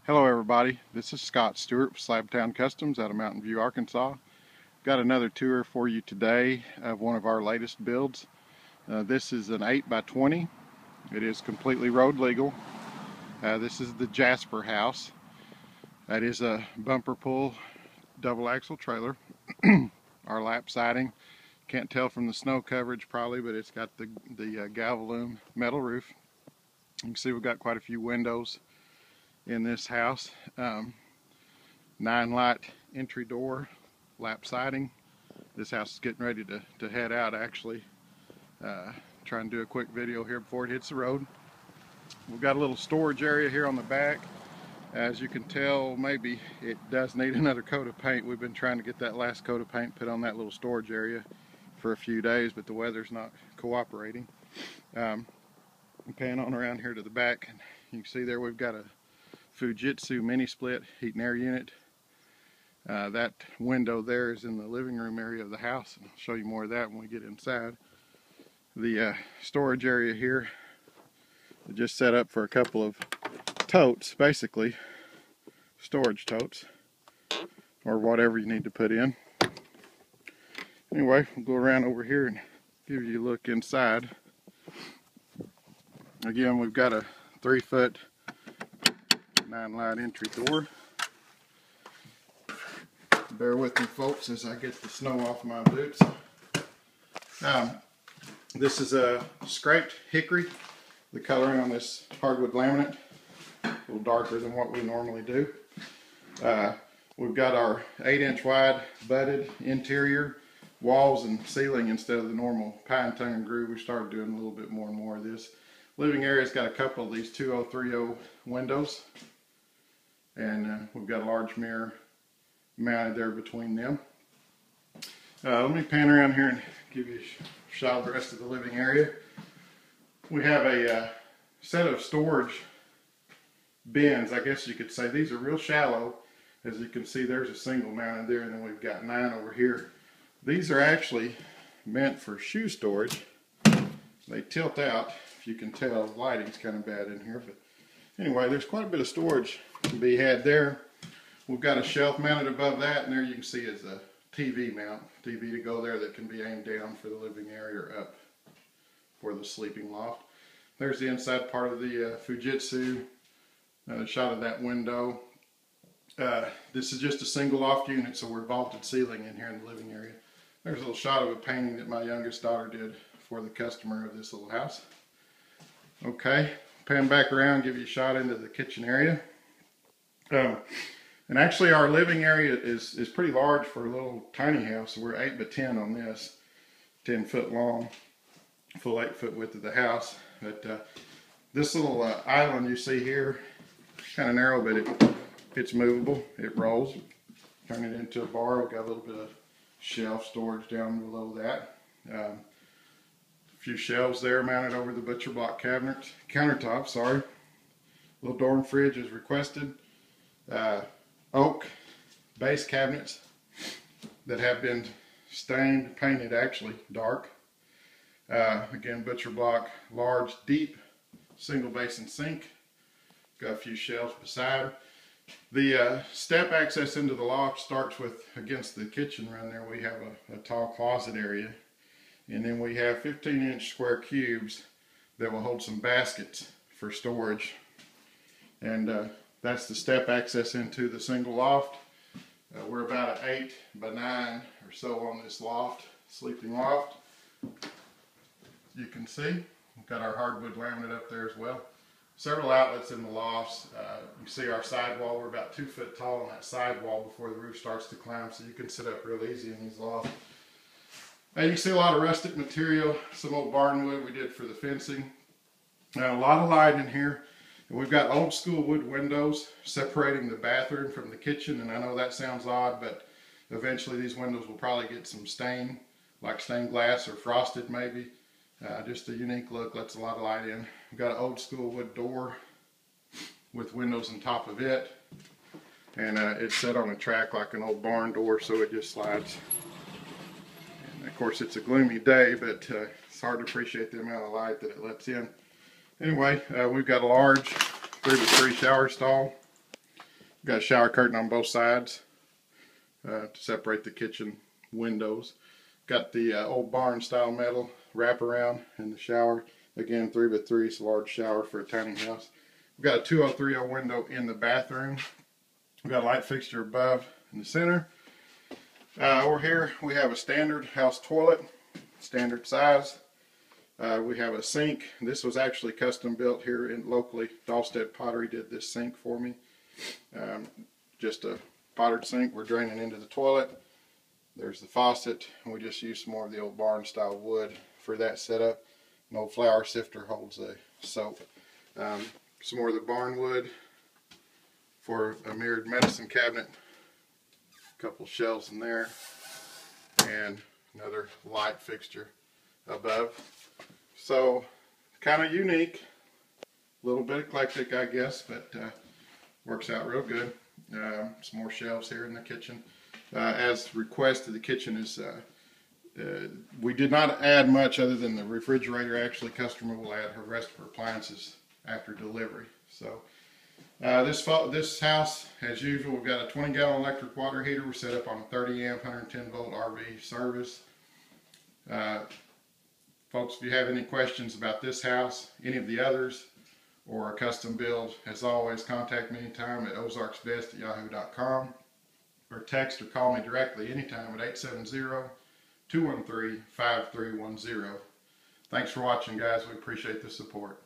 Hello everybody, this is Scott Stewart with Slabtown Customs out of Mountain View, Arkansas. Got another tour for you today of one of our latest builds. This is an 8x20. It is completely road legal. This is the Jasper house. That is a bumper pull double axle trailer. Our lap siding, can't tell from the snow coverage probably, but it's got the Galvalume metal roof. You can see we've got quite a few windows in this house. 9-light entry door, lap siding. This house is getting ready to head out actually. Trying to do a quick video here before it hits the road. We've got a little storage area here on the back. As you can tell, maybe it does need another coat of paint. We've been trying to get that last coat of paint put on that little storage area for a few days, but the weather's not cooperating. Pan on around here to the back, and you can see there we've got a Fujitsu mini split heat and air unit. That window there is in the living room area of the house, and I'll show you more of that when we get inside. The storage area here is just set up for a couple of totes, basically storage totes or whatever you need to put in. Anyway, we'll go around over here and give you a look inside. Again, we've got a 3-foot 9-light entry door. Bear with me folks as I get the snow off my boots. This is a scraped hickory. The coloring on this hardwood laminate, a little darker than what we normally do. We've got our 8-inch wide butted interior walls and ceiling instead of the normal pine tongue and groove. We started doing a little bit more and more of this. Living area's got a couple of these 2030 windows, and we've got a large mirror mounted there between them. Let me pan around here and give you a shot of the rest of the living area. We have a set of storage bins, I guess you could say. These are real shallow. As you can see, there's a single mounted there, and then we've got 9 over here. These are actually meant for shoe storage. They tilt out. If you can tell, the lighting's kind of bad in here, but anyway, there's quite a bit of storage to be had there. We've got a shelf mounted above that, and there you can see is a TV mount, TV to go there that can be aimed down for the living area or up for the sleeping loft. There's the inside part of the Fujitsu, shot of that window. This is just a single loft unit, so we're vaulted ceiling in here in the living area. There's a little shot of a painting that my youngest daughter did for the customer of this little house. Okay, pan back around, give you a shot into the kitchen area. And actually our living area is pretty large for a little tiny house. We're 8x10 on this, 10 foot long, full 8 foot width of the house. But this little island you see here, kind of narrow, but it's movable. It rolls. Turn it into a bar. We've got a little bit of shelf storage down below that. A few shelves there mounted over the butcher block countertop. Sorry. Little door and fridge is requested. Oak base cabinets that have been stained, painted actually dark. Again, butcher block, large, deep, single basin sink. Got a few shelves beside. The step access into the loft starts with, against the kitchen run there, we have a tall closet area. And then we have 15-inch square cubes that will hold some baskets for storage. And that's the step access into the single loft. We're about an 8x9 or so on this loft, sleeping loft. You can see, we've got our hardwood laminate up there as well. Several outlets in the lofts. You see our sidewall, we're about 2 foot tall on that sidewall before the roof starts to climb, so you can sit up real easy in these lofts. You can see a lot of rustic material, some old barn wood we did for the fencing. A lot of light in here. And we've got old school wood windows separating the bathroom from the kitchen, and I know that sounds odd, but eventually these windows will probably get some stain, like stained glass or frosted maybe. Just a unique look, lets a lot of light in. We've got an old school wood door with windows on top of it, and it's set on a track like an old barn door, so it just slides. And of course it's a gloomy day, but it's hard to appreciate the amount of light that it lets in. Anyway, we've got a large 3x3 shower stall. We've got a shower curtain on both sides to separate the kitchen windows. Got the old barn style metal wraparound in the shower. Again, 3x3, it's a large shower for a tiny house. We've got a 2030 window in the bathroom. We've got a light fixture above in the center. Over here we have a standard house toilet, standard size. We have a sink. This was actually custom built here locally. Dahlstedt Pottery did this sink for me. Just a pottered sink. We're draining into the toilet. There's the faucet, and we just use some more of the old barn style wood for that setup. An old flour sifter holds the soap. Some more of the barn wood for a mirrored medicine cabinet. A couple shelves in there, and another light fixture above. So kind of unique, a little bit eclectic, I guess, but works out real good. Some more shelves here in the kitchen. As requested, the kitchen is, we did not add much other than the refrigerator. Actually, customer will add her rest of her appliances after delivery. So this house, as usual, we've got a 20-gallon electric water heater. We're set up on a 30-amp, 110-volt RV service. Folks, if you have any questions about this house, any of the others, or a custom build, as always, contact me anytime at ozarksbest@yahoo.com, or text or call me directly anytime at 870-213-5310. Thanks for watching, guys. We appreciate the support.